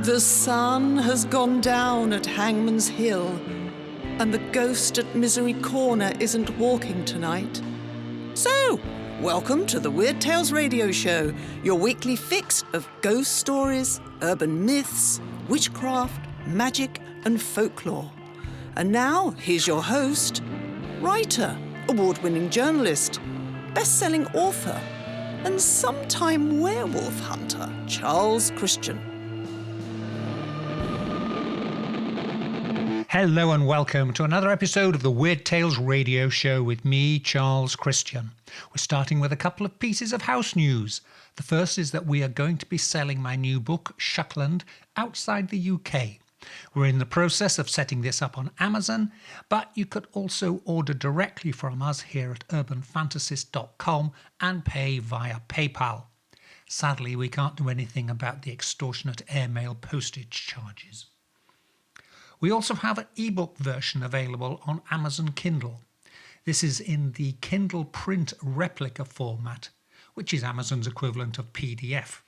The sun has gone down at Hangman's Hill, and the ghost at Misery Corner isn't walking tonight. So, welcome to the Weird Tales radio show, your weekly fix of ghost stories, urban myths, witchcraft, magic, and folklore. And now, here's your host, writer, award-winning journalist, best-selling author, and sometime werewolf hunter, Charles Christian. Hello and welcome to another episode of the Weird Tales radio show with me, Charles Christian. We're starting with a couple of pieces of house news. The first is that we are going to be selling my new book, Shuckland, outside the UK. We're in the process of setting this up on Amazon, but you could also order directly from us here at urbanfantasist.com and pay via PayPal. Sadly, we can't do anything about the extortionate airmail postage charges. We also have an ebook version available on Amazon Kindle. This is in the Kindle print replica format, which is Amazon's equivalent of PDF.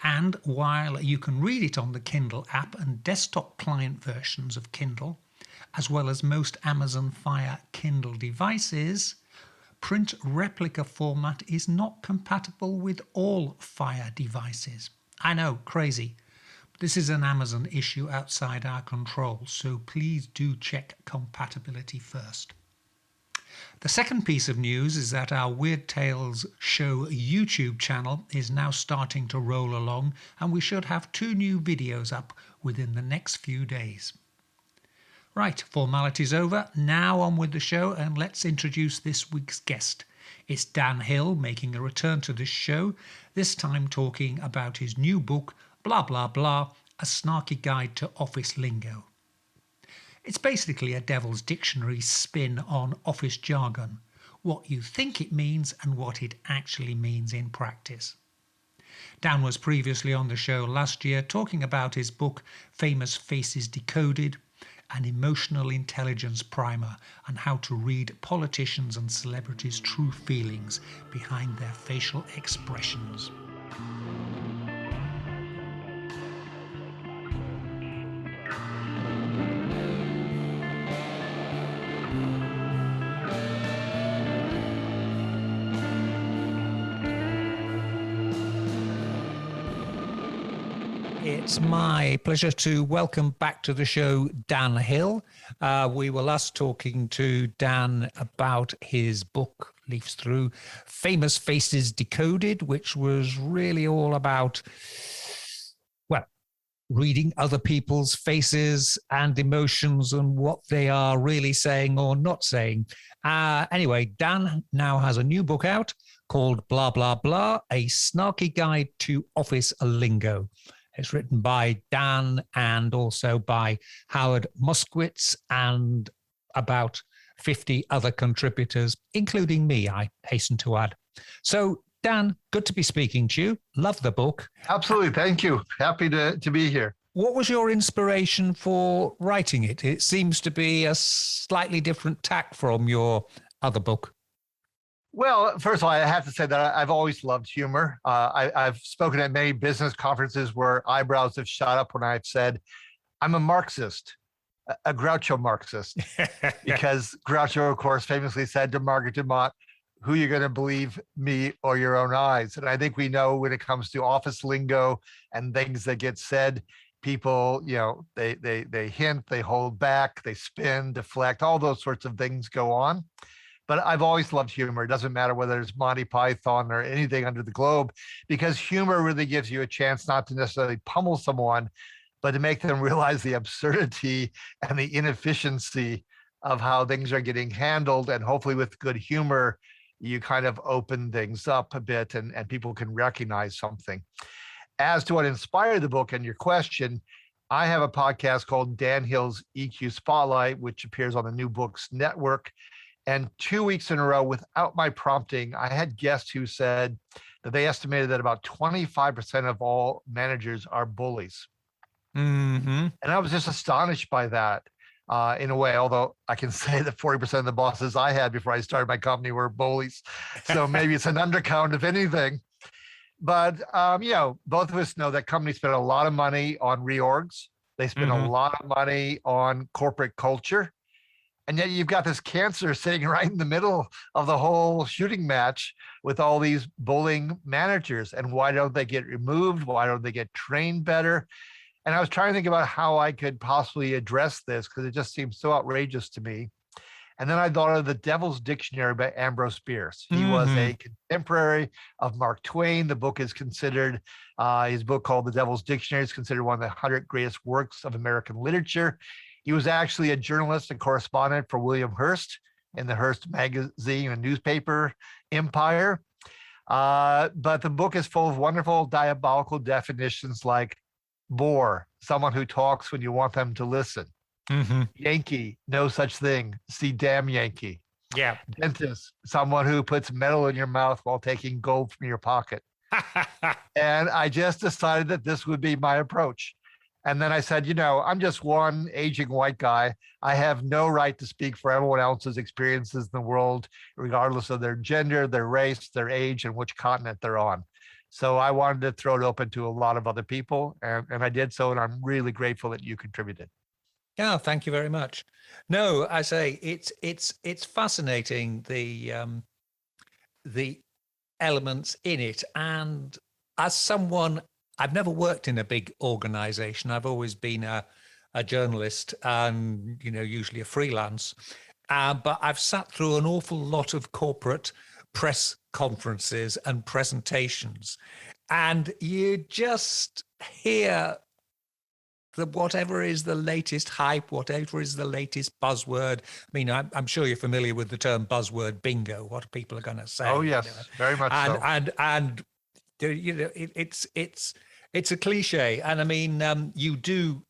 And while you can read it on the Kindle app and desktop client versions of Kindle, as well as most Amazon Fire Kindle devices, print replica format is not compatible with all Fire devices. I know, crazy. This is an Amazon issue outside our control, so please do check compatibility first. The second piece of news is that our Weird Tales show YouTube channel is now starting to roll along, and we should have 2 new videos up within the next few days. Right, formalities over, now on with the show, and let's introduce this week's guest. It's Dan Hill making a return to the show, this time talking about his new book, Blah Blah Blah, A Snarky Guide to Office Lingo. It's basically a devil's dictionary spin on office jargon, what you think it means and what it actually means in practice. Dan was previously on the show last year talking about his book Famous Faces Decoded, an emotional intelligence primer on how to read politicians and celebrities' true feelings behind their facial expressions. It's my pleasure to welcome back to the show Dan Hill. We were last talking to Dan about his book, leafs through, Famous Faces Decoded, which was really all about, well, reading other people's faces and emotions and what they are really saying or not saying. Anyway, Dan now has a new book out called Blah Blah Blah, A Snarky Guide to Office Lingo. It's written by Dan and also by Howard Moskowitz and about 50 other contributors, including me, I hasten to add. So, Dan, good to be speaking to you. Love the book. Absolutely. Thank you. Happy to be here. What was your inspiration for writing it? It seems to be a slightly different tack from your other book. Well, first of all, I have to say that I've always loved humor. I've spoken at many business conferences where eyebrows have shot up when I've said, I'm a Marxist, a Groucho Marxist, because Groucho, of course, famously said to Margaret Dumont, who you going to believe, me or your own eyes? And I think we know when it comes to office lingo and things that get said, people, they hint, they hold back, they spin, deflect, all those sorts of things go on. But I've always loved humor. It doesn't matter whether it's Monty Python or anything under the globe, because humor really gives you a chance not to necessarily pummel someone, but to make them realize the absurdity and the inefficiency of how things are getting handled. And hopefully with good humor, you kind of open things up a bit and people can recognize something. As to what inspired the book and your question, I have a podcast called Dan Hill's EQ Spotlight, which appears on the New Books Network. And 2 weeks in a row, without my prompting, I had guests who said that they estimated that about 25% of all managers are bullies. Mm-hmm. And I was just astonished by that in a way, although I can say that 40% of the bosses I had before I started my company were bullies. So maybe it's an undercount, if anything. But both of us know that companies spend a lot of money on reorgs. They spend a lot of money on corporate culture. And yet you've got this cancer sitting right in the middle of the whole shooting match with all these bullying managers. And why don't they get removed? Why don't they get trained better? And I was trying to think about how I could possibly address this because it just seems so outrageous to me. And then I thought of The Devil's Dictionary by Ambrose. He was a contemporary of Mark Twain. The book is considered, his book called The Devil's Dictionary is considered one of the 100 greatest works of American literature. He was actually a journalist and correspondent for William Hearst in the Hearst magazine and newspaper empire. But the book is full of wonderful diabolical definitions like bore, someone who talks when you want them to listen. Yankee, no such thing. See damn Yankee. Yeah. Dentist, someone who puts metal in your mouth while taking gold from your pocket. And I just decided that this would be my approach. And then I said, I'm just one aging white guy. I have no right to speak for everyone else's experiences in the world, regardless of their gender, their race, their age, and which continent they're on. So I wanted to throw it open to a lot of other people, and I did so, and I'm really grateful that you contributed. Yeah, thank you very much. No, I say it's fascinating, the elements in it. And as someone, I've never worked in a big organization. I've always been a journalist and, usually a freelance. But I've sat through an awful lot of corporate press conferences and presentations, and you just hear whatever is the latest hype, whatever is the latest buzzword. I mean, I'm sure you're familiar with the term buzzword bingo, what people are going to say. Oh, yes, very much so. And it's a cliche. And I mean, you do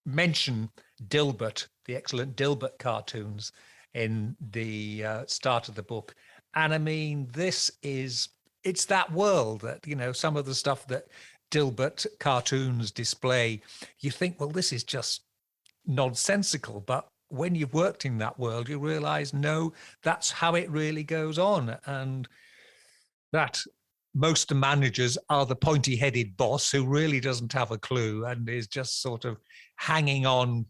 mention Dilbert, the excellent Dilbert cartoons in the start of the book. And I mean, it's that world that, some of the stuff that Dilbert cartoons display, you think, well, this is just nonsensical. But when you've worked in that world, you realize, no, that's how it really goes on. And that most managers are the pointy-headed boss who really doesn't have a clue and is just sort of hanging on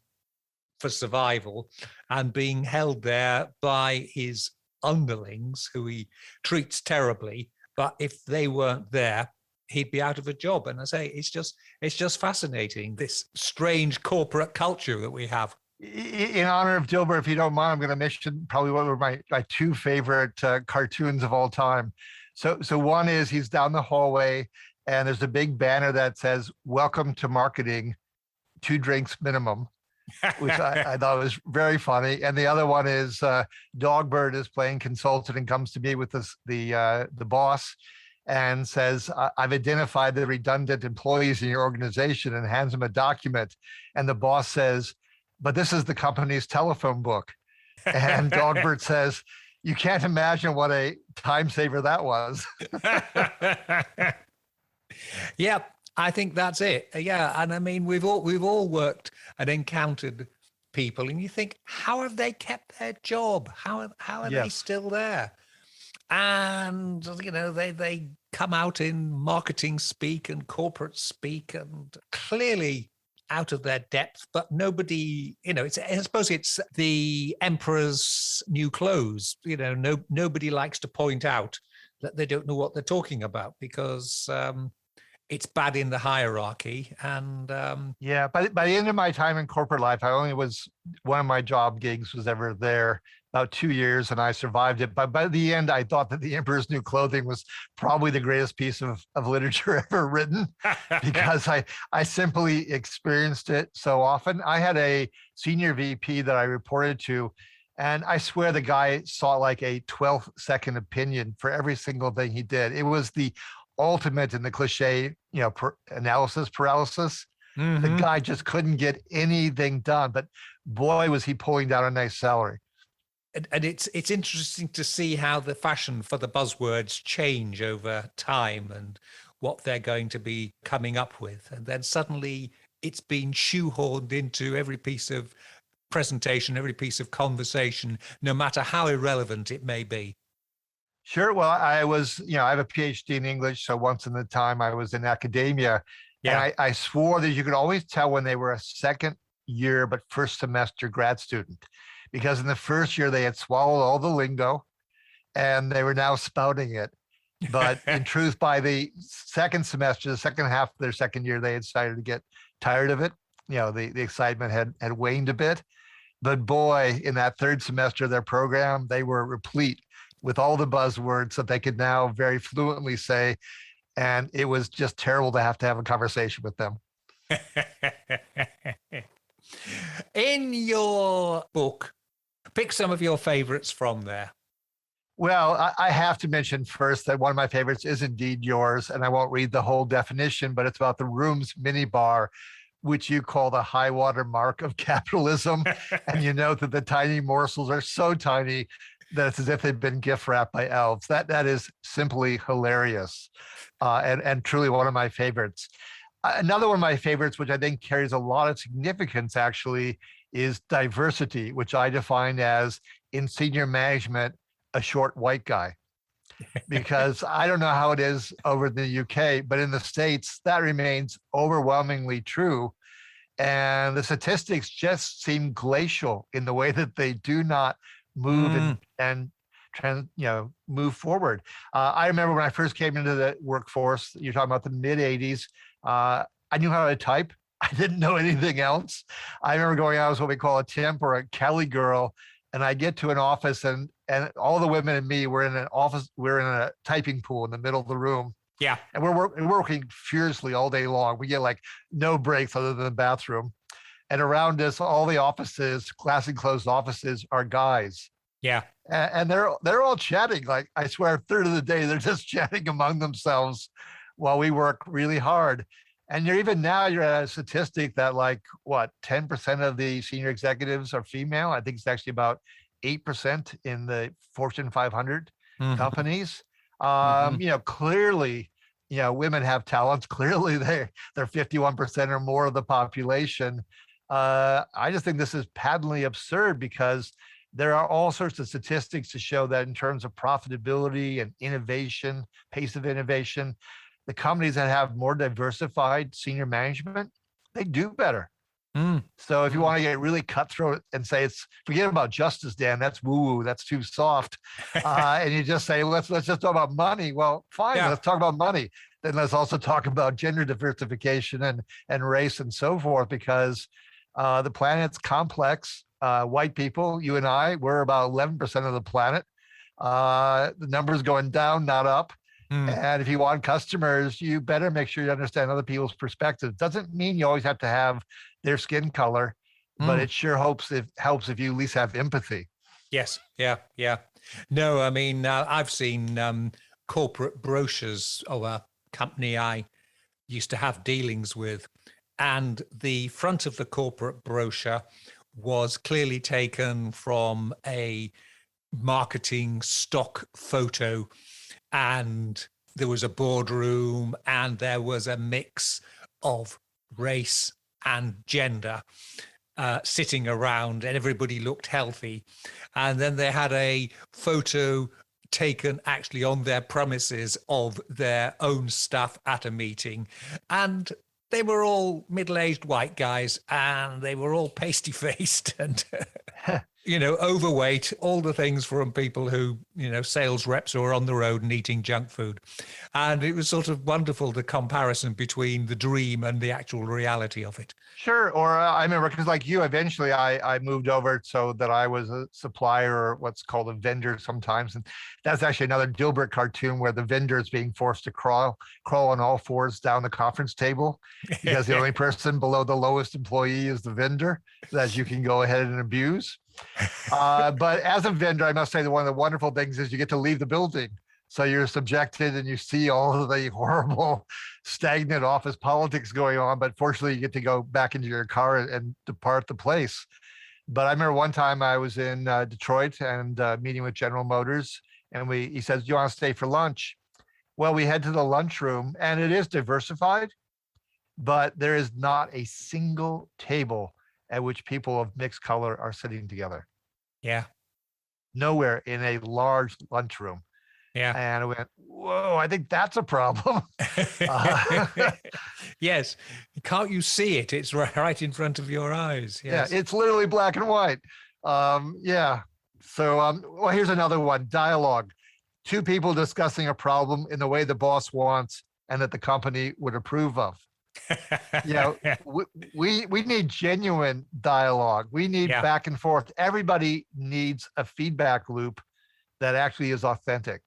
for survival and being held there by his underlings who he treats terribly. But if they weren't there, he'd be out of a job. And I say, it's just fascinating, this strange corporate culture that we have. In honor of Dilbert, if you don't mind, I'm going to mention probably one of my two favorite cartoons of all time. So one is he's down the hallway and there's a big banner that says, "Welcome to marketing, 2 drinks minimum," which I thought was very funny. And the other one is Dogbert is playing consultant and comes to meet with the boss and says, "I've identified the redundant employees in your organization," and hands him a document. And the boss says, "But this is the company's telephone book." And Dogbert says, "You can't imagine what a time saver that was." Yeah, I think that's it. Yeah, and I mean, we've all worked and encountered people, and you think, how have they kept their job? How are they still there? And they come out in marketing speak and corporate speak, and clearly out of their depth, but nobody, I suppose it's the emperor's new clothes. Nobody likes to point out that they don't know what they're talking about because it's bad in the hierarchy. And by the end of my time in corporate life, one of my job gigs was ever there about 2 years, and I survived it. But by the end, I thought that The Emperor's New Clothing was probably the greatest piece of literature ever written because I simply experienced it so often. I had a senior VP that I reported to, and I swear the guy saw like a 12-second opinion for every single thing he did. It was the ultimate in the cliche, analysis paralysis. Mm-hmm. The guy just couldn't get anything done, but boy, was he pulling down a nice salary. And it's interesting to see how the fashion for the buzzwords change over time and what they're going to be coming up with. And then suddenly it's been shoehorned into every piece of presentation, every piece of conversation, no matter how irrelevant it may be. Sure. Well, I was, I have a PhD in English. So once in the time I was in academia, and Yeah. I swore that you could always tell when they were a second year, but first semester grad student, because in the first year they had swallowed all the lingo and they were now spouting it. But in truth, by the second semester, the second half of their second year, they had decided to get tired of it. The excitement had waned a bit. But boy, in that third semester of their program, they were replete with all the buzzwords that they could now very fluently say. And it was just terrible to have a conversation with them. In your book, pick some of your favorites from there. Well, I have to mention first that one of my favorites is indeed yours, and I won't read the whole definition, but it's about the room's minibar, which you call the high water mark of capitalism. And you note that the tiny morsels are so tiny that it's as if they've been gift wrapped by elves. That is simply hilarious, and truly one of my favorites. Another one of my favorites, which I think carries a lot of significance, actually, is diversity, which I define as in senior management, a short white guy. Because I don't know how it is over in the UK, but in the States, that remains overwhelmingly true. And the statistics just seem glacial in the way that they do not move and move forward. I remember when I first came into the workforce, you're talking about the mid 80s, I knew how to type. I didn't know anything else. I remember going out as what we call a temp or a Kelly girl, and I get to an office and all the women and me were in an office, we're in a typing pool in the middle of the room. Yeah. And we're working furiously all day long. We get like no breaks other than the bathroom. And around us, all the offices, glass enclosed offices, are guys. Yeah. And they're all chatting. Like, I swear, a third of the day, they're just chatting among themselves while we work really hard. And you're at a statistic that 10% of the senior executives are female. I think it's actually about 8% in the Fortune 500 companies. Clearly, women have talents. Clearly, they're 51% or more of the population. I just think this is patently absurd because there are all sorts of statistics to show that in terms of profitability and innovation, pace of innovation, the companies that have more diversified senior management, they do better. So if you want to get really cutthroat and say forget about justice, Dan, that's woo-woo, that's too soft. And you just say, let's just talk about money. Well, fine, let's talk about money. Then let's also talk about gender diversification and race and so forth, because the planet's complex. White people, you and I, we're about 11% of the planet. The number's going down, not up. And if you want customers, you better make sure you understand other people's perspectives. Doesn't mean you always have to have their skin color, but it sure helps if you at least have empathy. Yes. Yeah. Yeah. No, I mean, I've seen corporate brochures of a company I used to have dealings with, and the front of the corporate brochure was clearly taken from a marketing stock photo, and there was a boardroom and there was a mix of race and gender sitting around, and everybody looked healthy. And then they had a photo taken actually on their premises of their own staff at a meeting, and they were all middle-aged white guys, and they were all pasty-faced and overweight, all the things from people who, sales reps who are on the road and eating junk food. And it was sort of wonderful, the comparison between the dream and the actual reality of it. Sure. Or I remember, because like you, eventually I moved over so that I was a supplier, or what's called a vendor sometimes. And that's actually another Dilbert cartoon where the vendor is being forced to crawl on all fours down the conference table, because the only person below the lowest employee is the vendor that you can go ahead and abuse. But as a vendor, I must say that one of the wonderful things is you get to leave the building. So you're subjected and you see all of the horrible, stagnant office politics going on. But fortunately, you get to go back into your car and depart the place. But I remember one time I was in Detroit and meeting with General Motors, and he says, "Do you want to stay for lunch?" Well, we head to the lunchroom, and it is diversified, but there is not a single table at which people of mixed color are sitting together. Yeah. Nowhere in a large lunchroom. Yeah. And I went, whoa, I think that's a problem. Uh, Yes. Can't you see it? It's right in front of your eyes. Yes. Yeah, it's literally black and white. Yeah. So, well, here's another one: dialogue. Two people discussing a problem in the way the boss wants and that the company would approve of. You know, we need genuine dialogue. We need back and forth. Everybody needs a feedback loop that actually is authentic.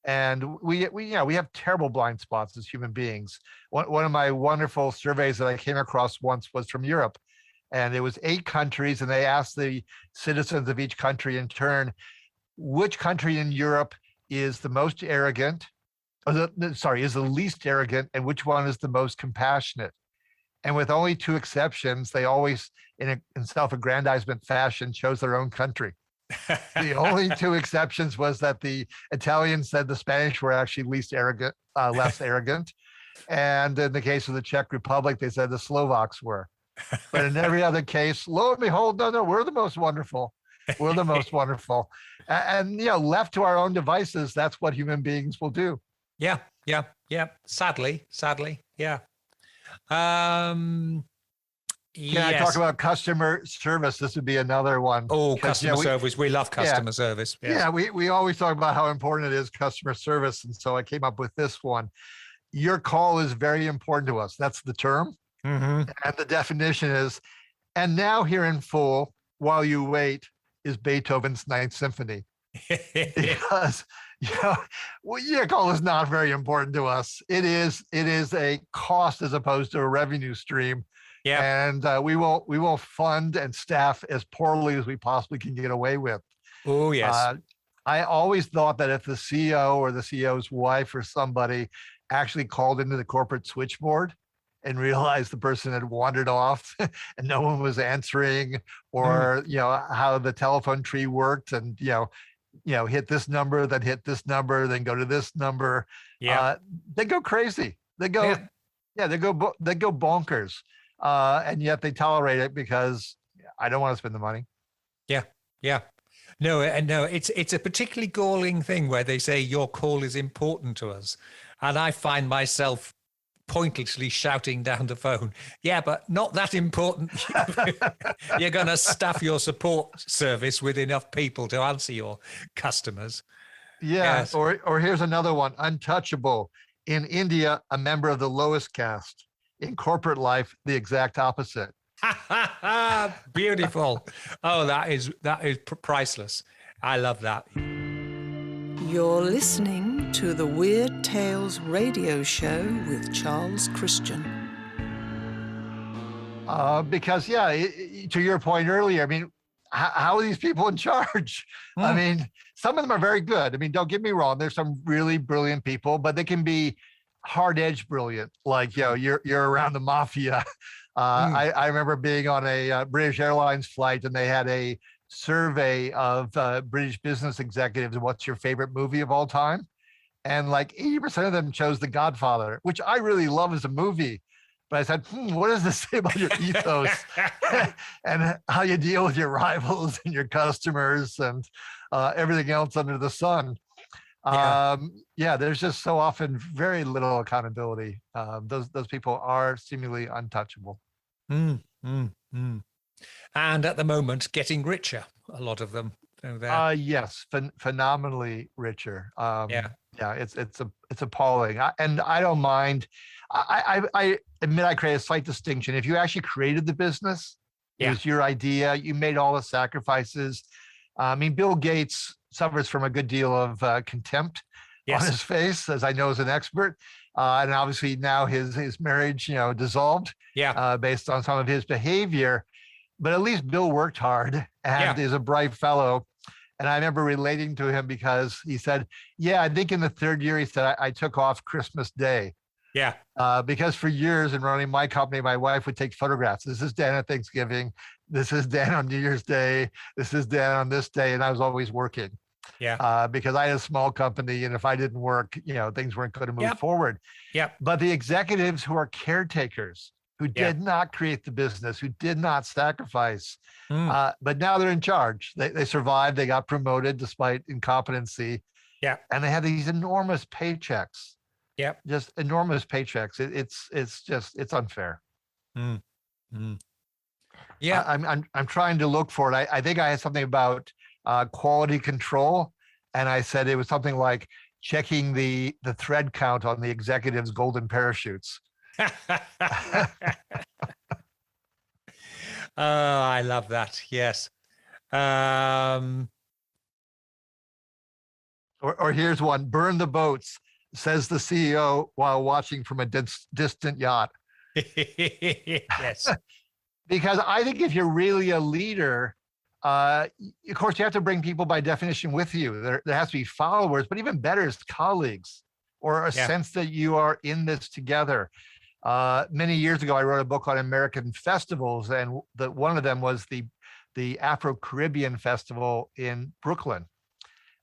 And we have terrible blind spots as human beings. One of my wonderful surveys that I came across once was from Europe, and it was 8 countries, and they asked the citizens of each country in turn, which country in Europe is the most arrogant, is the least arrogant, and which one is the most compassionate. And with only 2 exceptions, they always, in self-aggrandizement fashion, chose their own country. The only 2 exceptions was that the Italians said the Spanish were actually less arrogant. And in the case of the Czech Republic, they said the Slovaks were. But in every other case, lo and behold, no, we're the most wonderful. We're the most wonderful. And, left to our own devices, that's what human beings will do. Yeah. Sadly. Yeah. Can I talk about customer service? This would be another one. Oh, customer service. We love customer service. Yes. Yeah, we always talk about how important it is, customer service. And so I came up with this one. Your call is very important to us. That's the term. And the definition is, and now here in full, while you wait, is Beethoven's Ninth Symphony. Because, your call is not very important to us. It is a cost as opposed to a revenue stream. Yeah. And we will fund and staff as poorly as we possibly can get away with. Oh, yes. I always thought that if the CEO or the CEO's wife or somebody actually called into the corporate switchboard and realized the person had wandered off and no one was answering, or how the telephone tree worked, and hit this number, then hit this number, then go to this number. Yeah, they go crazy. They go bonkers. And yet they tolerate it because I don't want to spend the money. Yeah. No, it's a particularly galling thing where they say your call is important to us. And I find myself pointlessly shouting down the phone, yeah, but not that important. You're going to staff your support service with enough people to answer your customers. Yeah. Yes. Or here's another one: untouchable. In India, a member of the lowest caste. In corporate life, the exact opposite. Beautiful. Oh, that is priceless. I love that. You're listening to the Weird Tales radio show with Charles Christian. Because, to your point earlier, I mean, how are these people in charge? I mean, some of them are very good. I mean, don't get me wrong. There's some really brilliant people, but they can be hard-edged brilliant, like you're around the mafia. I remember being on a British Airlines flight, and they had a survey of British business executives and what's your favorite movie of all time, and like 80% of them chose The Godfather, which I really love as a movie. But I said, what does this say about your ethos and how you deal with your rivals and your customers and everything else under the sun? There's just so often very little accountability. Those people are seemingly untouchable. And at the moment, getting richer, a lot of them. Yes, phenomenally richer. It's appalling. I don't mind. I admit I create a slight distinction. If you actually created the business, it was your idea, you made all the sacrifices. I mean, Bill Gates suffers from a good deal of contempt on his face, as I know as an expert. And obviously now his marriage, dissolved based on some of his behavior. But at least Bill worked hard and is a bright fellow. And I remember relating to him because he said, I think in the 3rd year, he said, I took off Christmas Day. Yeah. Because for years in running my company, my wife would take photographs. This is Dan at Thanksgiving. This is Dan on New Year's Day. This is Dan on this day. And I was always working. Because I had a small company, and if I didn't work, things weren't going to move forward. But the executives who are caretakers, who did not create the business, who did not sacrifice, but now they're in charge. They survived. They got promoted despite incompetency. Yeah. And they have these enormous paychecks. Yep. Just enormous paychecks. It's unfair. Mm. Mm. Yeah. I'm trying to look for it. I think I had something about quality control, and I said it was something like checking the thread count on the executive's golden parachutes. Oh, I love that. Yes. Or here's one: burn the boats, says the CEO while watching from a distant yacht. Yes. Because I think if you're really a leader, of course, you have to bring people by definition with you. There has to be followers, but even better is colleagues, or a sense that you are in this together. Many years ago, I wrote a book on American festivals, and one of them was the Afro-Caribbean Festival in Brooklyn.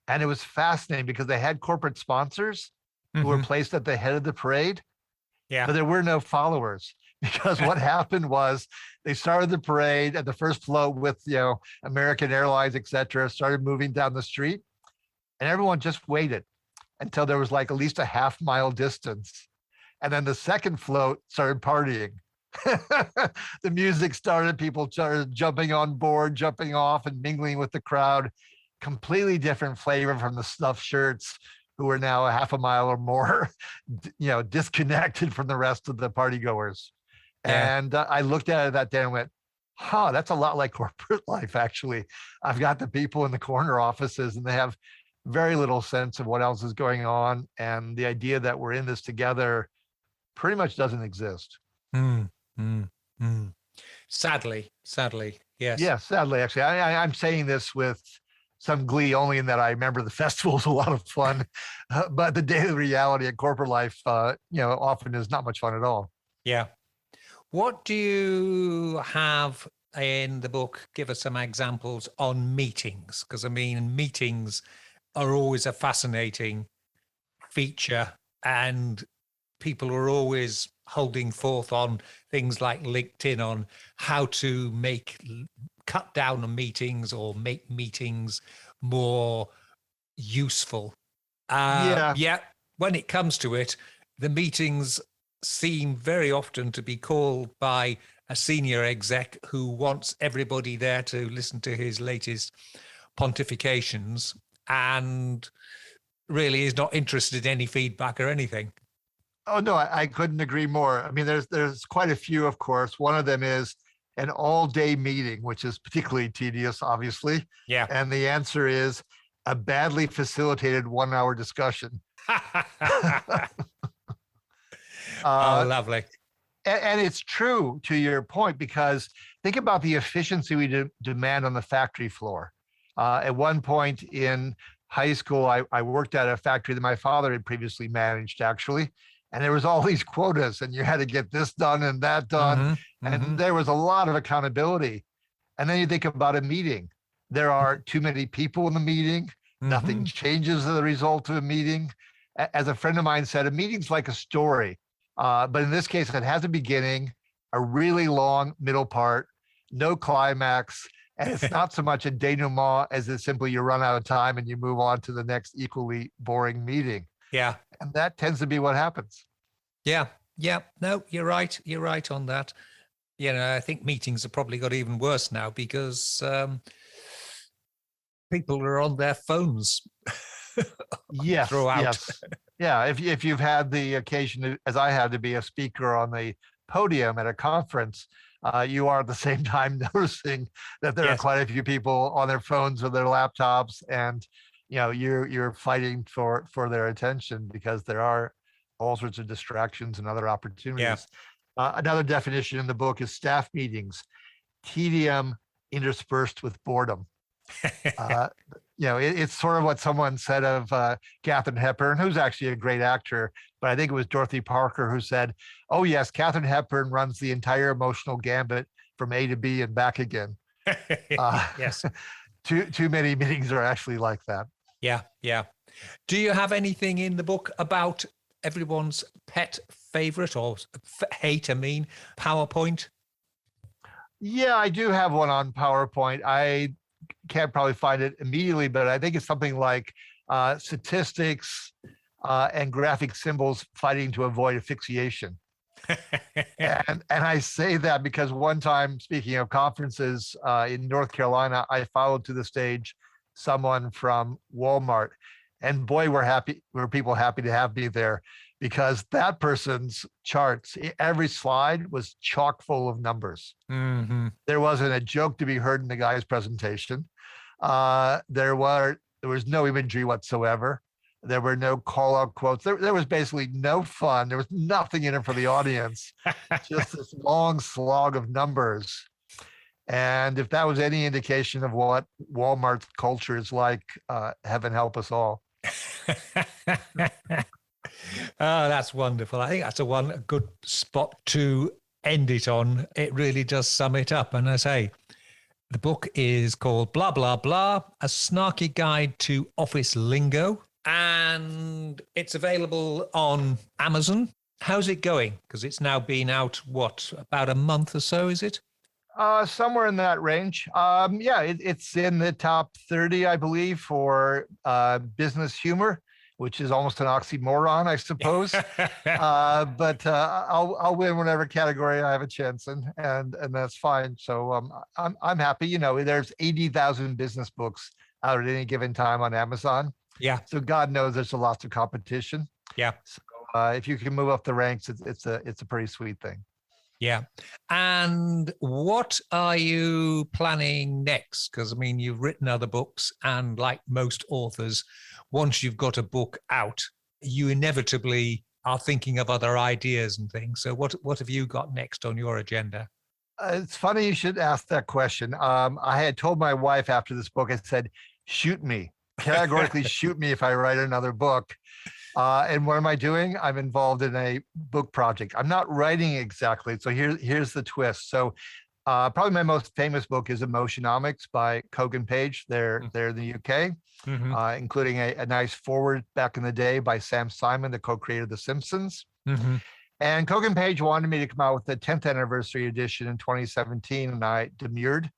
And it was fascinating because they had corporate sponsors who were placed at the head of the parade, but there were no followers. Because what happened was they started the parade at the first float with, American Airlines, et cetera, started moving down the street, and everyone just waited until there was like at least a half-mile distance. And then the second float started partying. The music started, people started jumping on board, jumping off and mingling with the crowd. Completely different flavor from the stuffed shirts who are now a half a mile or more, disconnected from the rest of the partygoers. Yeah. And I looked at it that day and went, that's a lot like corporate life, actually. I've got the people in the corner offices and they have very little sense of what else is going on. And the idea that we're in this together pretty much doesn't exist. Sadly, yes. Yeah, sadly, actually. I'm saying this with some glee, only in that I remember the festival's a lot of fun, but the daily reality of corporate life, often is not much fun at all. Yeah. What do you have in the book? Give us some examples on meetings, because meetings are always a fascinating feature, and people are always holding forth on things like LinkedIn on how to cut down on meetings or make meetings more useful. When it comes to it, the meetings seem very often to be called by a senior exec who wants everybody there to listen to his latest pontifications and really is not interested in any feedback or anything. Oh, no, I couldn't agree more. There's quite a few, of course. One of them is an all-day meeting, which is particularly tedious, obviously. Yeah. And the answer is a badly facilitated 1-hour discussion. Lovely. And it's true, to your point, because think about the efficiency we demand on the factory floor. At one point in high school, I worked at a factory that my father had previously managed, actually. And there was all these quotas, and you had to get this done and that done. And there was a lot of accountability. And then you think about a meeting. There are too many people in the meeting. Nothing changes as a result of a meeting. As a friend of mine said, a meeting's like a story. But in this case, it has a beginning, a really long middle part, no climax. And it's not so much a denouement as it's simply you run out of time and you move on to the next equally boring meeting. Yeah. And that tends to be what happens. Yeah. No, you're right. You're right on that. I think meetings have probably got even worse now because people are on their phones. Yes. Throughout. Yes. Yeah. If you've had the occasion, as I had, to be a speaker on the podium at a conference, you are at the same time noticing that there are quite a few people on their phones or their laptops, and you're fighting for their attention because there are all sorts of distractions and other opportunities. Another definition in the book is staff meetings, tedium interspersed with boredom. It's sort of what someone said of Katharine Hepburn, who's actually a great actor, but I think it was Dorothy Parker who said, "Oh yes, Katharine Hepburn runs the entire emotional gambit from A to B and back again." Yes. Too many meetings are actually like that. Yeah. Do you have anything in the book about everyone's pet favorite or hate, PowerPoint? Yeah, I do have one on PowerPoint. I can't probably find it immediately, but I think it's something like statistics, and graphic symbols fighting to avoid asphyxiation. And I say that because one time, speaking of conferences in North Carolina, I followed to the stage someone from Walmart, and boy, were people happy to have me there, because that person's charts, every slide was chock full of numbers. Mm-hmm. There wasn't a joke to be heard in the guy's presentation. There was no imagery whatsoever. There were no call out quotes. There was basically no fun. There was nothing in it for the audience, just this long slog of numbers. And if that was any indication of what Walmart's culture is like, heaven help us all. Oh, that's wonderful. I think that's a good spot to end it on. It really does sum it up. And I say, the book is called Blah, Blah, Blah, A Snarky Guide to Office Lingo. And it's available on Amazon. How's it going? Because it's now been out, about a month or so, is it? Somewhere in that range. It's in the top 30, I believe, for business humor, which is almost an oxymoron, I suppose. But I'll win whatever category I have a chance in, and that's fine. So I'm happy. There's 80,000 business books out at any given time on Amazon. Yeah. So God knows there's lots of competition. Yeah. So if you can move up the ranks, it's a pretty sweet thing. Yeah. And what are you planning next? Because, I mean, you've written other books, and like most authors, once you've got a book out, you inevitably are thinking of other ideas and things. So what have you got next on your agenda? It's funny you should ask that question. I had told my wife after this book, I said, shoot me, categorically shoot me if I write another book. And what am I doing? I'm involved in a book project. I'm not writing exactly. So here's the twist. So probably my most famous book is Emotionomics by Kogan Page. They're in the UK, including a nice foreword back in the day by Sam Simon, the co-creator of The Simpsons. Mm-hmm. And Kogan Page wanted me to come out with the 10th anniversary edition in 2017, and I demurred.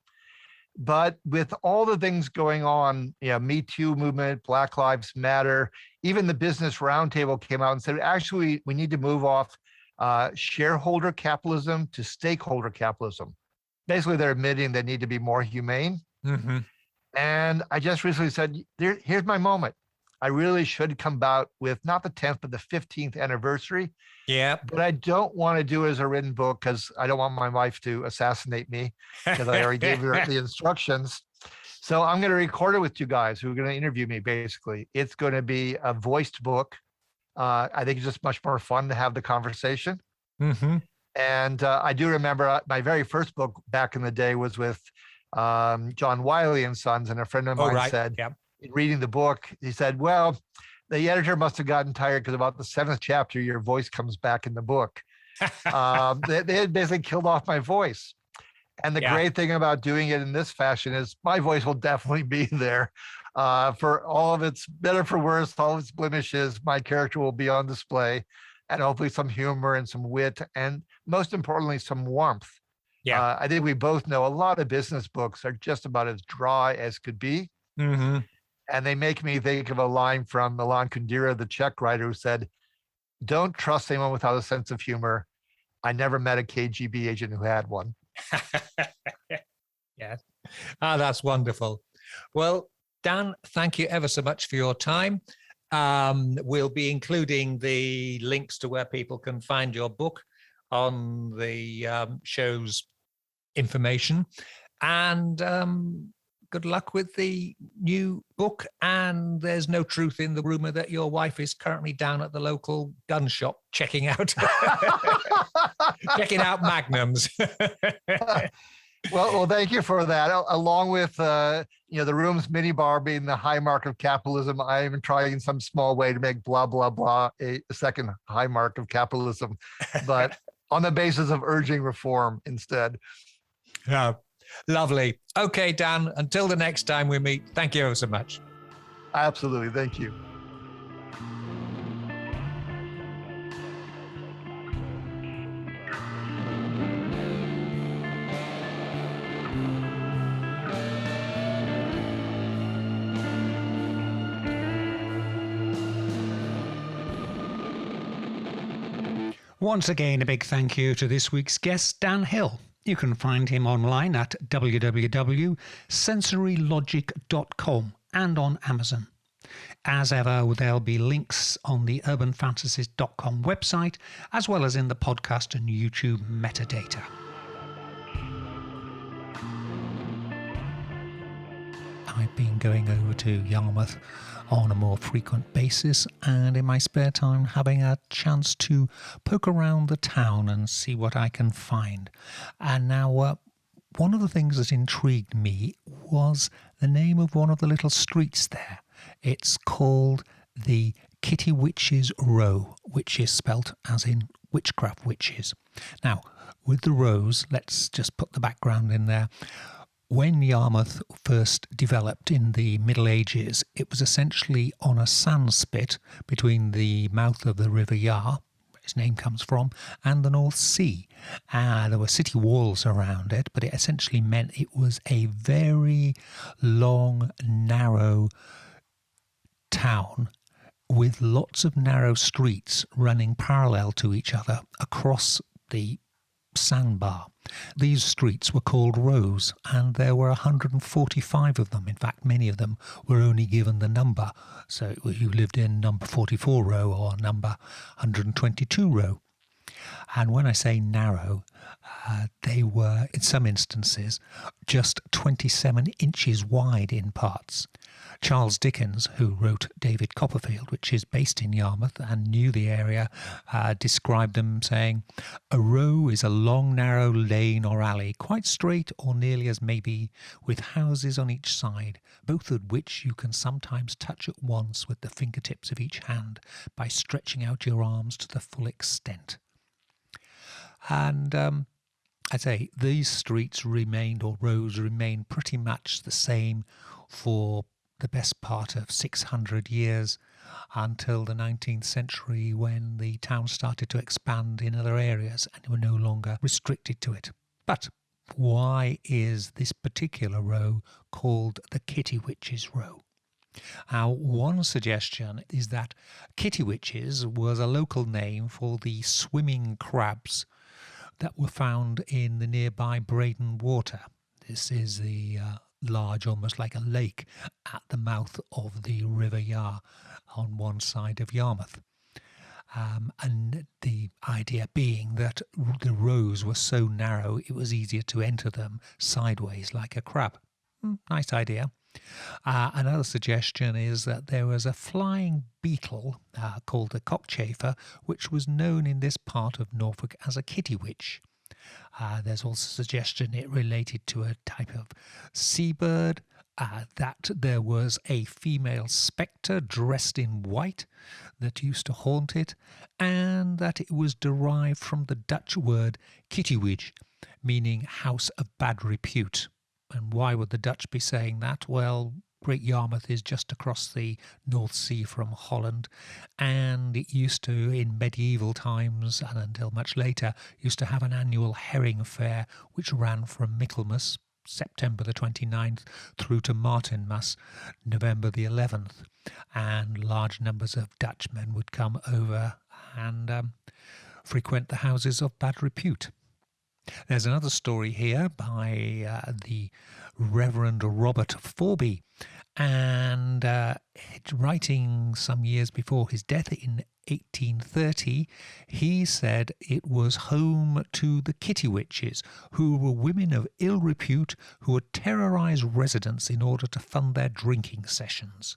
But with all the things going on, Me Too movement, Black Lives Matter, even the Business Roundtable came out and said, actually, we need to move off shareholder capitalism to stakeholder capitalism. Basically, they're admitting they need to be more humane. Mm-hmm. And I just recently said, here's my moment. I really should come out with not the 10th, but the 15th anniversary. Yeah. But I don't want to do it as a written book because I don't want my wife to assassinate me, because I already gave her the instructions. So I'm going to record it with two guys who are going to interview me, basically. It's going to be a voiced book. I think it's just much more fun to have the conversation. Mm-hmm. And I do remember my very first book back in the day was with John Wiley and Sons, and a friend of mine said, in reading the book, he said, well, the editor must have gotten tired because about the 7th chapter, your voice comes back in the book. They had basically killed off my voice. And the great thing about doing it in this fashion is my voice will definitely be there for all of its better for worse, all of its blemishes. My character will be on display, and hopefully some humor and some wit, and most importantly, some warmth. Yeah, I think we both know a lot of business books are just about as dry as could be. Mm-hmm. And they make me think of a line from Milan Kundera, the Czech writer, who said, don't trust anyone without a sense of humor. I never met a KGB agent who had one. Yeah. That's wonderful. Well, Dan, thank you ever so much for your time. We'll be including the links to where people can find your book on the show's information. And good luck with the new book. And there's no truth in the rumor that your wife is currently down at the local gun shop checking out magnums. Well, thank you for that. Along with the room's minibar being the high mark of capitalism, I am trying in some small way to make blah blah blah a second high mark of capitalism, but on the basis of urging reform instead. Yeah. Lovely. Okay, Dan, until the next time we meet, thank you ever so much. Absolutely. Thank you. Once again, a big thank you to this week's guest, Dan Hill. You can find him online at www.sensorylogic.com and on Amazon. As ever, there'll be links on the urbanfantasies.com website, as well as in the podcast and YouTube metadata. I've been going over to Yarmouth on a more frequent basis, and in my spare time having a chance to poke around the town and see what I can find. And now one of the things that intrigued me was the name of one of the little streets there. It's called the Kitty Witches Row, which is spelt as in witchcraft witches. Now, with the rows, let's just put the background in there. When Yarmouth first developed in the Middle Ages, it was essentially on a sandspit between the mouth of the River Yar, where its name comes from, and the North Sea. There were city walls around it, but it essentially meant it was a very long, narrow town with lots of narrow streets running parallel to each other across the sandbar. These streets were called rows, and there were 145 of them. In fact, many of them were only given the number. So you lived in number 44 row or number 122 row. And when I say narrow, they were, in some instances, just 27 inches wide in parts. Charles Dickens, who wrote David Copperfield, which is based in Yarmouth and knew the area, described them saying, "A row is a long, narrow lane or alley, quite straight or nearly as may be, with houses on each side, both of which you can sometimes touch at once with the fingertips of each hand by stretching out your arms to the full extent." And I'd say these streets remained, or rows remained, pretty much the same for the best part of 600 years until the 19th century, when the town started to expand in other areas and were no longer restricted to it. But why is this particular row called the Kitty Witches Row? Now, one suggestion is that Kitty Witches was a local name for the swimming crabs that were found in the nearby Breydon Water. This is the large, almost like a lake, at the mouth of the River Yar on one side of Yarmouth. And the idea being that the rows were so narrow it was easier to enter them sideways like a crab. Nice idea. Another suggestion is that there was a flying beetle called the cockchafer, which was known in this part of Norfolk as a kitty witch. There's also suggestion it related to a type of seabird, that there was a female spectre dressed in white that used to haunt it, and that it was derived from the Dutch word kittiwidge, meaning house of bad repute. And why would the Dutch be saying that? Well, Great Yarmouth is just across the North Sea from Holland, and it used to, in medieval times and until much later, used to have an annual herring fair which ran from Michaelmas, September the 29th, through to Martinmas, November the 11th, and large numbers of Dutchmen would come over and frequent the houses of bad repute. There's another story here by the Reverend Robert Forby, and writing some years before his death in 1830, he said it was home to the kitty witches, who were women of ill repute who would terrorise residents in order to fund their drinking sessions.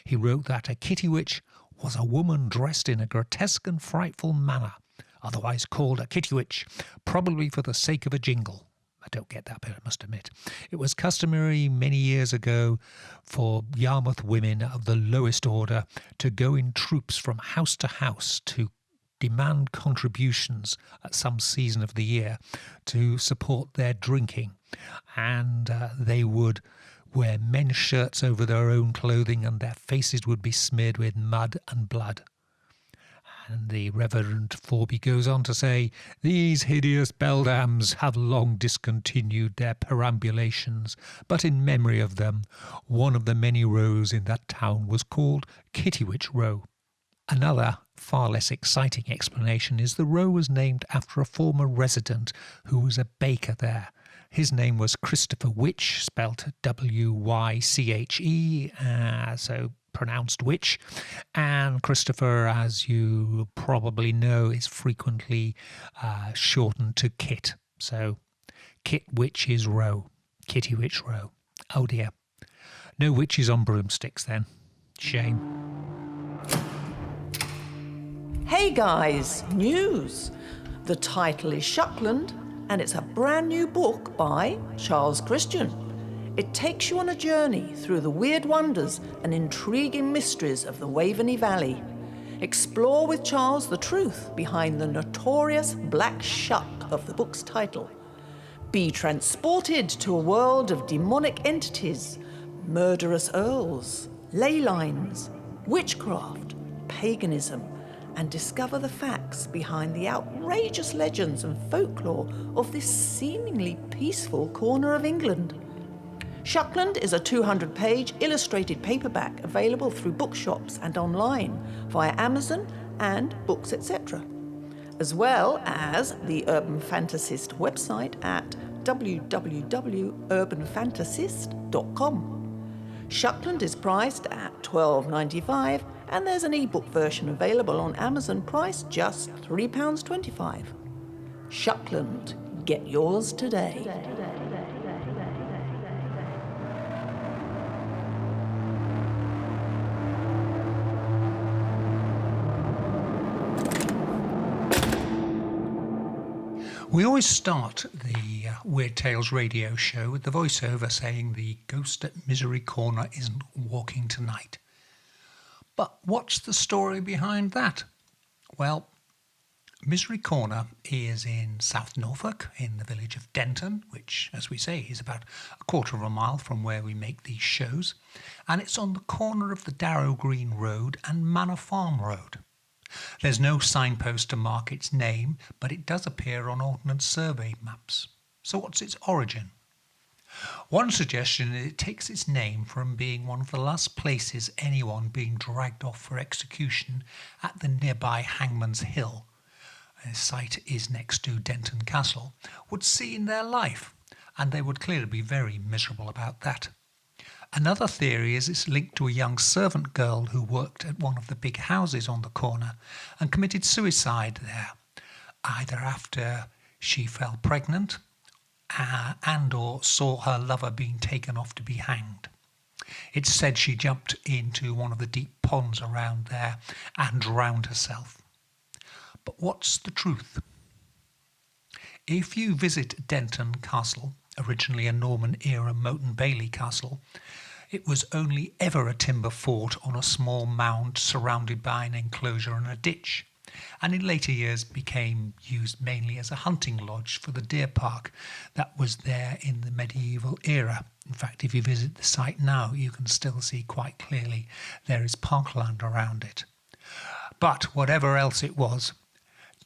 He wrote that a kitty witch was a woman dressed in a grotesque and frightful manner, otherwise called a kitty witch, probably for the sake of a jingle. I don't get that bit, I must admit. It was customary many years ago for Yarmouth women of the lowest order to go in troops from house to house to demand contributions at some season of the year to support their drinking. And they would wear men's shirts over their own clothing, and their faces would be smeared with mud and blood. And the Reverend Forby goes on to say, "These hideous beldams have long discontinued their perambulations, but in memory of them, one of the many rows in that town was called Kittywitch Row." Another, far less exciting explanation is the row was named after a former resident who was a baker there. His name was Christopher Witch, spelt W-Y-C-H-E, so pronounced Witch. And Christopher, as you probably know, is frequently shortened to Kit. So Kit Witch's Row, Kitty Witch Row. Oh dear. No witches on broomsticks then. Shame. Hey guys, news! The title is Shuckland, and it's a brand new book by Charles Christian. It takes you on a journey through the weird wonders and intriguing mysteries of the Waveney Valley. Explore with Charles the truth behind the notorious Black Shuck of the book's title. Be transported to a world of demonic entities, murderous earls, ley lines, witchcraft, paganism, and discover the facts behind the outrageous legends and folklore of this seemingly peaceful corner of England. Shuckland is a 200-page illustrated paperback available through bookshops and online via Amazon and Books Etc., as well as the Urban Fantasist website at www.urbanfantasist.com. Shuckland is priced at $12.95, and there's an ebook version available on Amazon priced just £3.25. Shuckland, get yours today. We always start the Weird Tales radio show with the voiceover saying the ghost at Misery Corner isn't walking tonight. But what's the story behind that? Well, Misery Corner is in South Norfolk, in the village of Denton, which, as we say, is about a quarter of a mile from where we make these shows. And it's on the corner of the Darrow Green Road and Manor Farm Road. There's no signpost to mark its name, but it does appear on Ordnance Survey maps. So what's its origin? One suggestion is it takes its name from being one of the last places anyone being dragged off for execution at the nearby Hangman's Hill, a site is next to Denton Castle, would see in their life, and they would clearly be very miserable about that. Another theory is it's linked to a young servant girl who worked at one of the big houses on the corner and committed suicide there, either after she fell pregnant and or saw her lover being taken off to be hanged. It's said she jumped into one of the deep ponds around there and drowned herself. But what's the truth? If you visit Denton Castle, originally a Norman-era moat and bailey castle, it was only ever a timber fort on a small mound surrounded by an enclosure and a ditch, and in later years became used mainly as a hunting lodge for the deer park that was there in the medieval era. In fact, if you visit the site now, you can still see quite clearly there is parkland around it. But whatever else it was,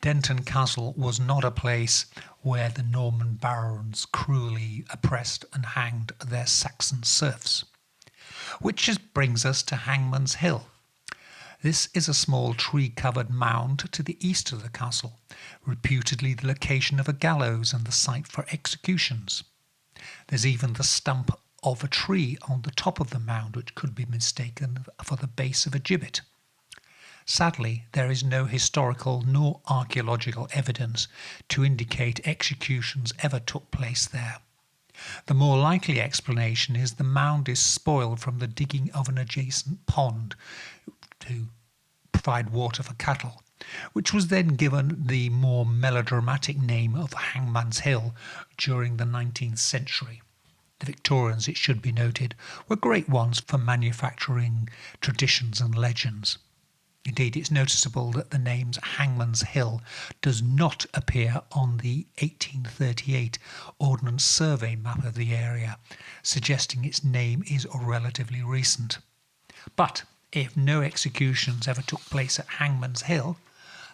Denton Castle was not a place where the Norman barons cruelly oppressed and hanged their Saxon serfs. Which just brings us to Hangman's Hill. This is a small tree-covered mound to the east of the castle, reputedly the location of a gallows and the site for executions. There's even the stump of a tree on the top of the mound which could be mistaken for the base of a gibbet. Sadly, there is no historical nor archaeological evidence to indicate executions ever took place there. The more likely explanation is the mound is spoiled from the digging of an adjacent pond to provide water for cattle, which was then given the more melodramatic name of Hangman's Hill during the 19th century. The Victorians, it should be noted, were great ones for manufacturing traditions and legends. Indeed, it's noticeable that the names Hangman's Hill does not appear on the 1838 Ordnance Survey map of the area, suggesting its name is relatively recent. But if no executions ever took place at Hangman's Hill,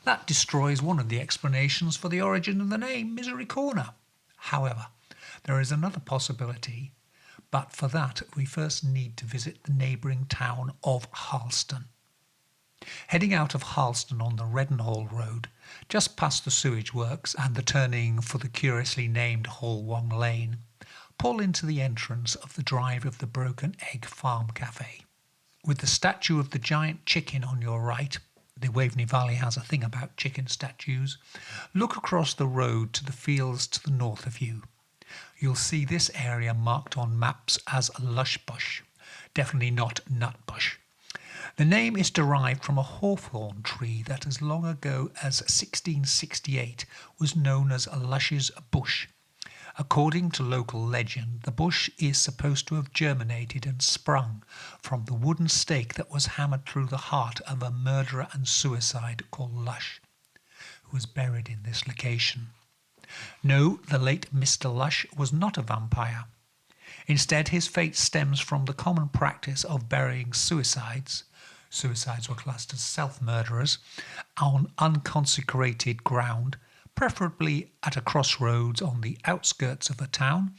that destroys one of the explanations for the origin of the name Misery Corner. However, there is another possibility, but for that we first need to visit the neighbouring town of Harleston. Heading out of Harleston on the Reddenhall Road, just past the sewage works and the turning for the curiously named Hall Wong Lane, pull into the entrance of the drive of the Broken Egg Farm Cafe. With the statue of the giant chicken on your right, the Waveney Valley has a thing about chicken statues, look across the road to the fields to the north of you. You'll see this area marked on maps as Lush Bush, definitely not Nut Bush. The name is derived from a hawthorn tree that as long ago as 1668 was known as Lush's Bush. According to local legend, the bush is supposed to have germinated and sprung from the wooden stake that was hammered through the heart of a murderer and suicide called Lush, who was buried in this location. No, the late Mr. Lush was not a vampire. Instead, his fate stems from the common practice of burying suicides were classed as self-murderers, on unconsecrated ground, preferably at a crossroads on the outskirts of a town,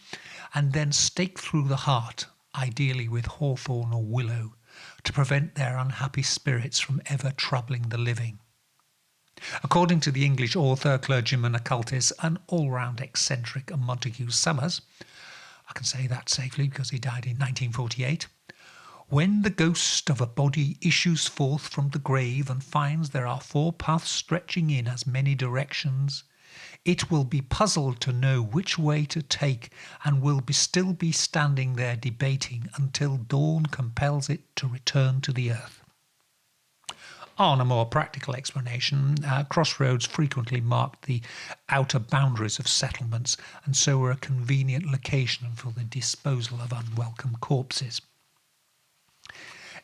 and then staked through the heart, ideally with hawthorn or willow, to prevent their unhappy spirits from ever troubling the living. According to the English author, clergyman, occultist, and all-round eccentric Montague Summers, I can say that safely because he died in 1948, when the ghost of a body issues forth from the grave and finds there are 4 paths stretching in as many directions, it will be puzzled to know which way to take and will still be standing there debating until dawn compels it to return to the earth. On a more practical explanation, crossroads frequently marked the outer boundaries of settlements and so were a convenient location for the disposal of unwelcome corpses.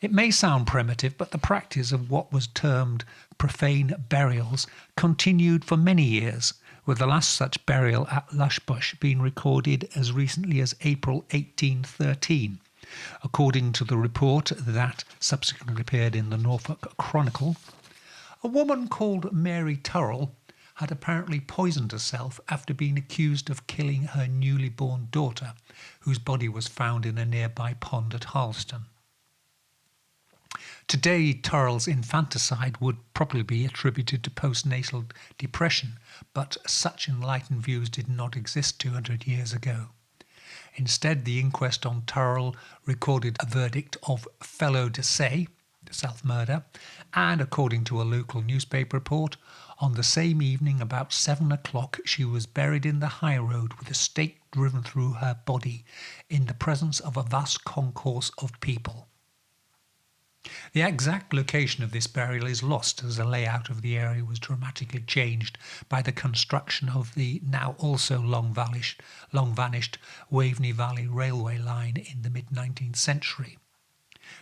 It may sound primitive, but the practice of what was termed profane burials continued for many years, with the last such burial at Lushbush being recorded as recently as April 1813. According to the report that subsequently appeared in the Norfolk Chronicle, a woman called Mary Turrell had apparently poisoned herself after being accused of killing her newly born daughter, whose body was found in a nearby pond at Harleston. Today, Turrell's infanticide would probably be attributed to postnatal depression, but such enlightened views did not exist 200 years ago. Instead, the inquest on Turrell recorded a verdict of felo de se, self-murder, and according to a local newspaper report, on the same evening about 7 o'clock she was buried in the high road with a stake driven through her body in the presence of a vast concourse of people. The exact location of this burial is lost as the layout of the area was dramatically changed by the construction of the now also long vanished Waveney Valley Railway line in the mid-19th century.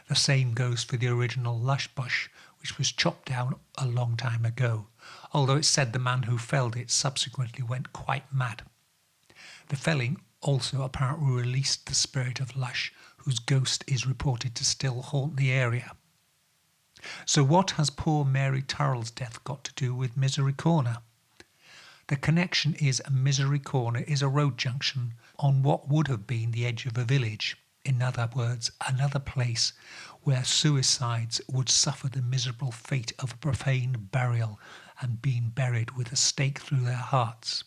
The same goes for the original Lush Bush, which was chopped down a long time ago, although it's said the man who felled it subsequently went quite mad. The felling also apparently released the spirit of Lush, whose ghost is reported to still haunt the area. So what has poor Mary Turrell's death got to do with Misery Corner? The connection is Misery Corner is a road junction on what would have been the edge of a village. In other words, another place where suicides would suffer the miserable fate of a profane burial and being buried with a stake through their hearts.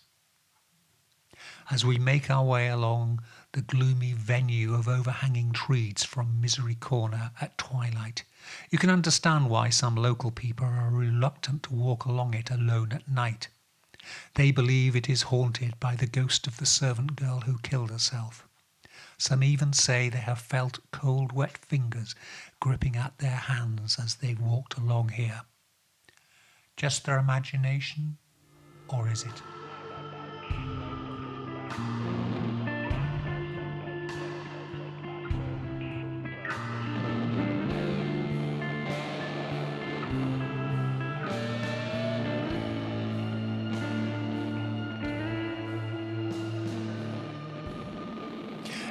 As we make our way along the gloomy venue of overhanging trees from Misery Corner at twilight, you can understand why some local people are reluctant to walk along it alone at night. They believe it is haunted by the ghost of the servant girl who killed herself. Some even say they have felt cold, wet fingers gripping at their hands as they walked along here. Just their imagination, or is it?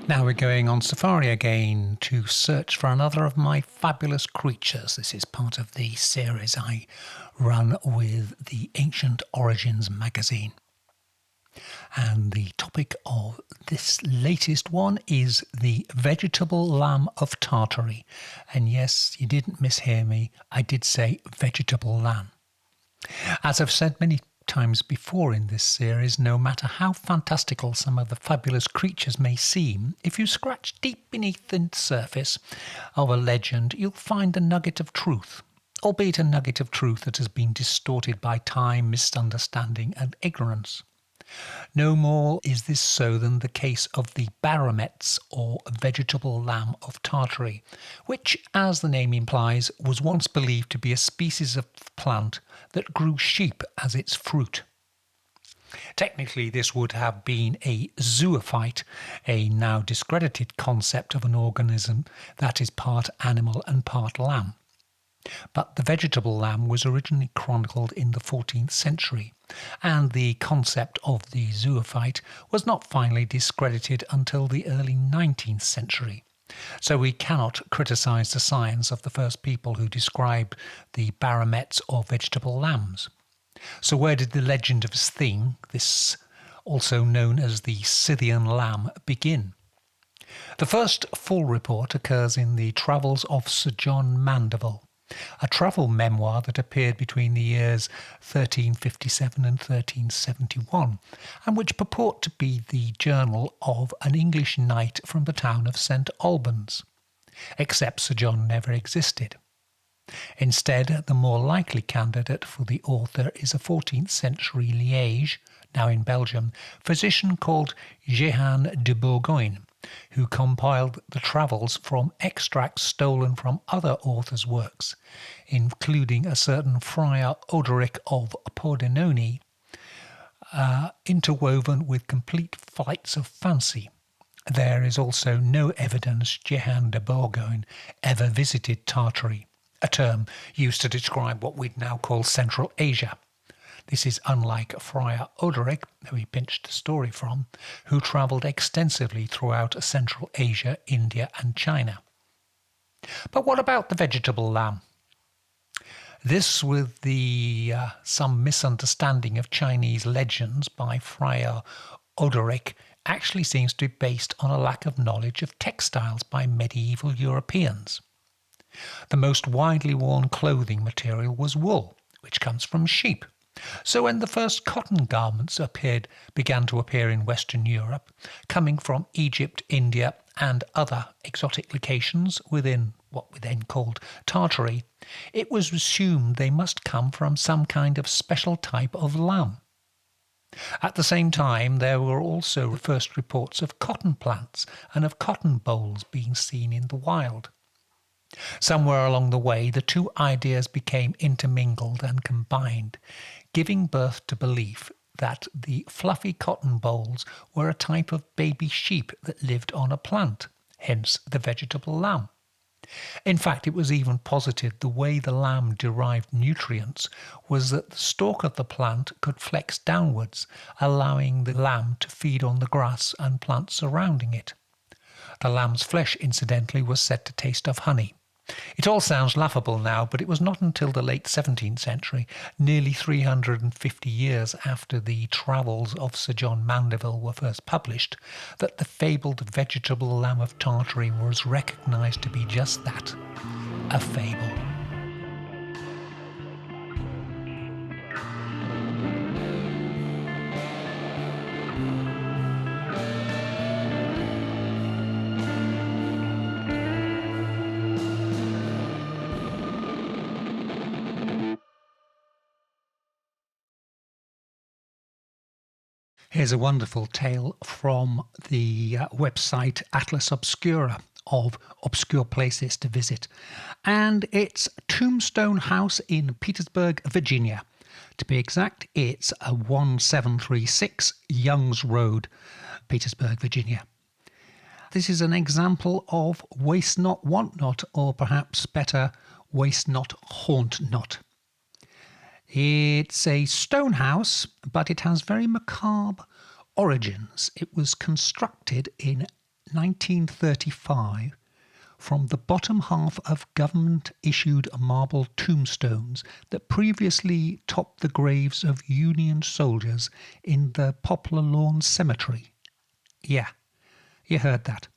Now we're going on safari again to search for another of my fabulous creatures. This is part of the series I run with the Ancient Origins magazine. And the topic of this latest one is the vegetable lamb of Tartary. And yes, you didn't mishear me, I did say vegetable lamb. As I've said many times before in this series, no matter how fantastical some of the fabulous creatures may seem, if you scratch deep beneath the surface of a legend, you'll find a nugget of truth, albeit a nugget of truth that has been distorted by time, misunderstanding and ignorance. No more is this so than the case of the baramets, or vegetable lamb of Tartary, which, as the name implies, was once believed to be a species of plant that grew sheep as its fruit. Technically, this would have been a zoophyte, a now discredited concept of an organism that is part animal and part lamb. But the vegetable lamb was originally chronicled in the 14th century, and the concept of the zoophyte was not finally discredited until the early 19th century. So we cannot criticise the science of the first people who described the baramets or vegetable lambs. So where did the legend of Sthing, this also known as the Scythian lamb, begin? The first full report occurs in the Travels of Sir John Mandeville, a travel memoir that appeared between the years 1357 and 1371, and which purport to be the journal of an English knight from the town of St Albans, except Sir John never existed. Instead, the more likely candidate for the author is a 14th century Liège, now in Belgium, physician called Jehan de Bourgogne, who compiled the travels from extracts stolen from other authors' works, including a certain Friar Odoric of Pordenone, interwoven with complete flights of fancy. There is also no evidence Jehan de Bourgogne ever visited Tartary, a term used to describe what we'd now call Central Asia. This is unlike Friar Odoric, who he pinched the story from, who travelled extensively throughout Central Asia, India and China. But what about the vegetable lamb? This, with the some misunderstanding of Chinese legends by Friar Odoric, actually seems to be based on a lack of knowledge of textiles by medieval Europeans. The most widely worn clothing material was wool, which comes from sheep. So when the first cotton garments began to appear in Western Europe, coming from Egypt, India and other exotic locations within what we then called Tartary, it was assumed they must come from some kind of special type of lamb. At the same time, there were also first reports of cotton plants and of cotton bolls being seen in the wild. Somewhere along the way, the two ideas became intermingled and combined, giving birth to belief that the fluffy cotton bolls were a type of baby sheep that lived on a plant, hence the vegetable lamb. In fact, it was even posited the way the lamb derived nutrients was that the stalk of the plant could flex downwards, allowing the lamb to feed on the grass and plants surrounding it. The lamb's flesh, incidentally, was said to taste of honey. It all sounds laughable now, but it was not until the late 17th century, nearly 350 years after the Travels of Sir John Mandeville were first published, that the fabled vegetable lamb of Tartary was recognised to be just that, a fable. Here's a wonderful tale from the website Atlas Obscura of obscure places to visit. And it's Tombstone House in Petersburg, Virginia. To be exact, it's 1736 Youngs Road, Petersburg, Virginia. This is an example of waste not, want not, or perhaps better, waste not, haunt not. It's a stone house, but it has very macabre origins. It was constructed in 1935 from the bottom half of government-issued marble tombstones that previously topped the graves of Union soldiers in the Poplar Lawn Cemetery. Yeah, you heard that.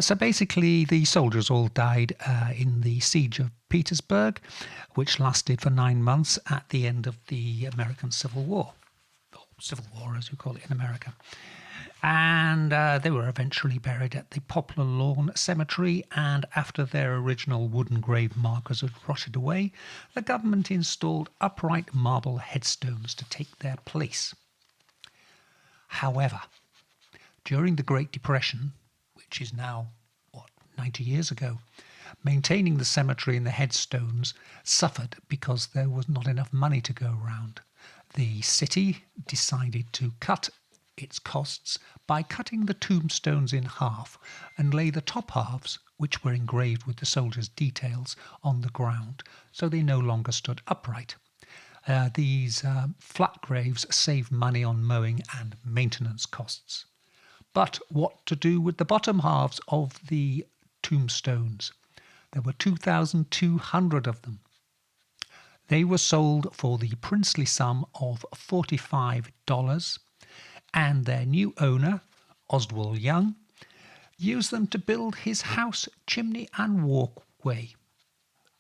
So basically, the soldiers all died in the siege of Petersburg, which lasted for 9 months at the end of the American Civil War. Or Civil War, as we call it in America. And they were eventually buried at the Poplar Lawn Cemetery, and after their original wooden grave markers had rotted away, the government installed upright marble headstones to take their place. However, during the Great Depression, which is now, 90 years ago, maintaining the cemetery and the headstones suffered because there was not enough money to go around. The city decided to cut its costs by cutting the tombstones in half and lay the top halves, which were engraved with the soldiers' details, on the ground, so they no longer stood upright. These flat graves saved money on mowing and maintenance costs. But what to do with the bottom halves of the tombstones? There were 2,200 of them. They were sold for the princely sum of $45, and their new owner, Oswald Young, used them to build his house, chimney and walkway.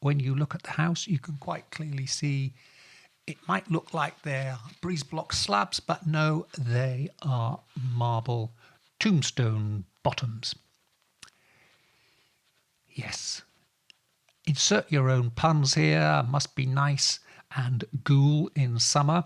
When you look at the house, you can quite clearly see it might look like they're breeze block slabs, but no, they are marble tombstone bottoms. Yes. Insert your own puns here. Must be nice and ghoul in summer,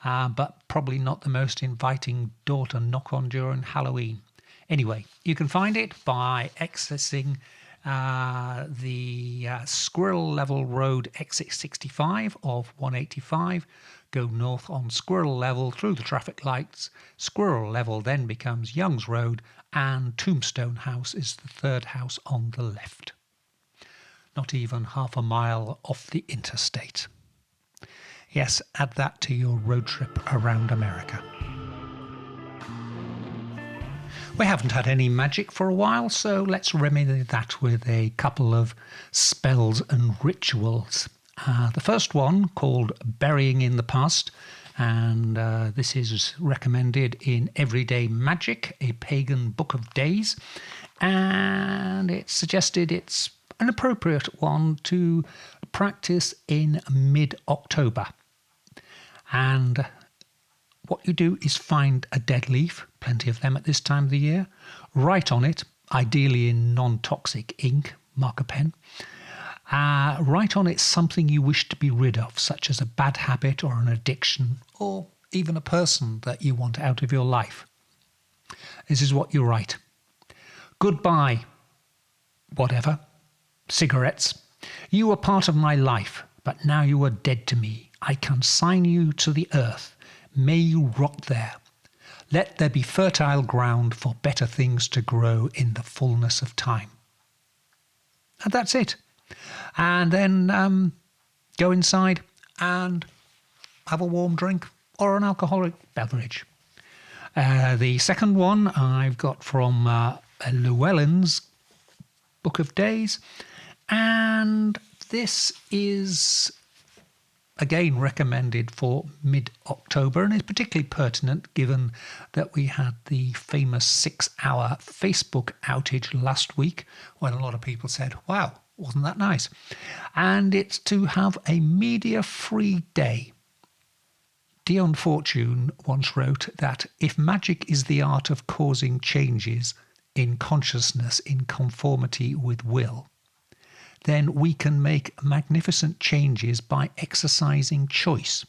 but probably not the most inviting door to knock on during Halloween. Anyway, you can find it by accessing the Squirrel Level Road exit 65 of 185. Go north on Squirrel Level through the traffic lights. Squirrel Level then becomes Young's Road, and Tombstone House is the third house on the left. Not even half a mile off the interstate. Yes, add that to your road trip around America. We haven't had any magic for a while, so let's remedy that with a couple of spells and rituals. The first one, called Burying in the Past, and this is recommended in Everyday Magic, a pagan book of days, and it's suggested it's an appropriate one to practice in mid-October. And what you do is find a dead leaf, plenty of them at this time of the year, write on it, ideally in non-toxic ink, marker pen, write on it something you wish to be rid of, such as a bad habit or an addiction, or even a person that you want out of your life. This is what you write. Goodbye, whatever, cigarettes. You were part of my life, but now you are dead to me. I consign you to the earth. May you rot there. Let there be fertile ground for better things to grow in the fullness of time. And that's it. And then go inside and have a warm drink or an alcoholic beverage. The second one I've got from Llewellyn's Book of Days, and this is again recommended for mid-October, and is particularly pertinent given that we had the famous 6-hour Facebook outage last week when a lot of people said, wow, wasn't that nice? And it's to have a media-free day. Dion Fortune once wrote that if magic is the art of causing changes in consciousness in conformity with will, then we can make magnificent changes by exercising choice.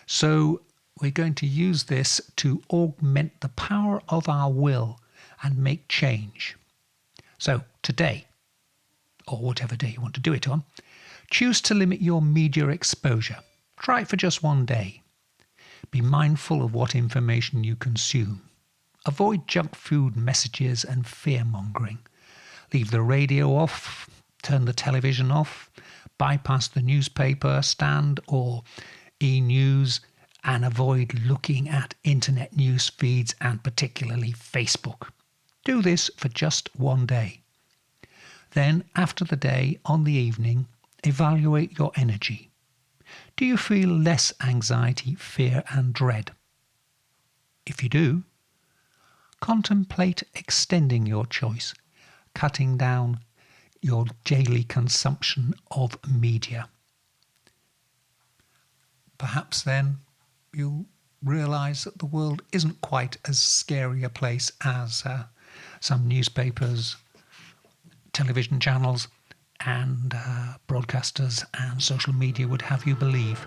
So we're going to use this to augment the power of our will and make change. So today, or whatever day you want to do it on, choose to limit your media exposure. Try it for just one day. Be mindful of what information you consume. Avoid junk food messages and fear-mongering. Leave the radio off, turn the television off, bypass the newspaper stand or e-news, and avoid looking at internet news feeds and particularly Facebook. Do this for just one day. Then, after the day, on the evening, evaluate your energy. Do you feel less anxiety, fear and dread? If you do, contemplate extending your choice, cutting down your daily consumption of media. Perhaps then you'll realise that the world isn't quite as scary a place as some newspapers, television channels and broadcasters and social media would have you believe.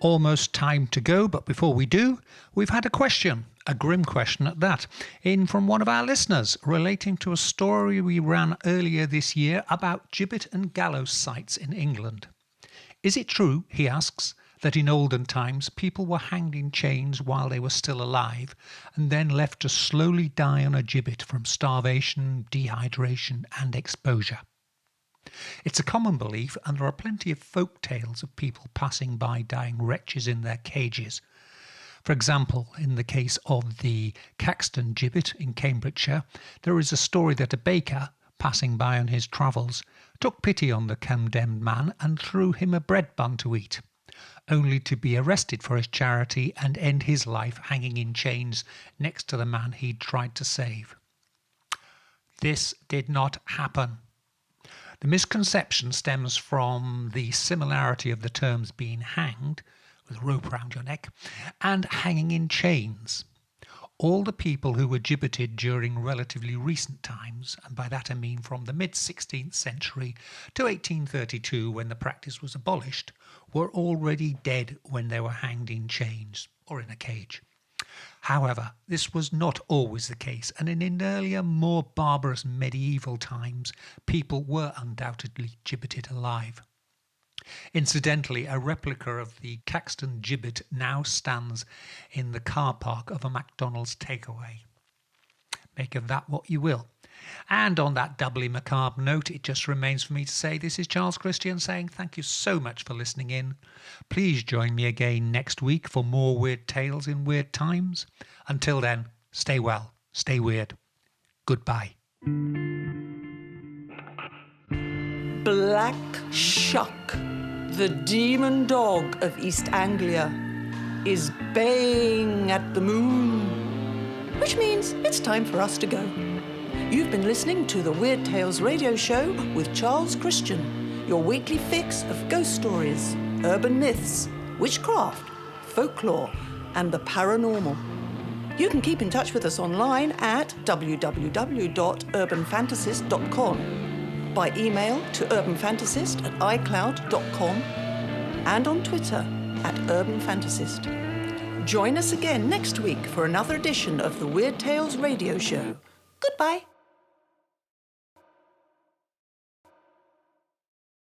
Almost time to go, but before we do, we've had a question, a grim question at that, in from one of our listeners relating to a story we ran earlier this year about gibbet and gallows sites in England. Is it true, he asks, that in olden times people were hanged in chains while they were still alive and then left to slowly die on a gibbet from starvation, dehydration and exposure? It's a common belief, and there are plenty of folk tales of people passing by dying wretches in their cages. For example, in the case of the Caxton gibbet in Cambridgeshire, there is a story that a baker, passing by on his travels, took pity on the condemned man and threw him a bread bun to eat, only to be arrested for his charity and end his life hanging in chains next to the man he'd tried to save. This did not happen. The misconception stems from the similarity of the terms being hanged, with a rope around your neck, and hanging in chains. All the people who were gibbeted during relatively recent times, and by that I mean from the mid-16th century to 1832 when the practice was abolished, were already dead when they were hanged in chains or in a cage. However, this was not always the case, and in earlier, more barbarous medieval times, people were undoubtedly gibbeted alive. Incidentally, a replica of the Caxton gibbet now stands in the car park of a McDonald's takeaway. Make of that what you will. And on that doubly macabre note, it just remains for me to say this is Charles Christian saying thank you so much for listening in. Please join me again next week for more weird tales in weird times. Until then, stay well, stay weird. Goodbye. Black Shuck, the demon dog of East Anglia, is baying at the moon, which means it's time for us to go. You've been listening to the Weird Tales radio show with Charles Christian, your weekly fix of ghost stories, urban myths, witchcraft, folklore, and the paranormal. You can keep in touch with us online at www.urbanfantasist.com, by email to urbanfantasist@icloud.com, and on Twitter @urbanfantasist. Join us again next week for another edition of the Weird Tales radio show. Goodbye.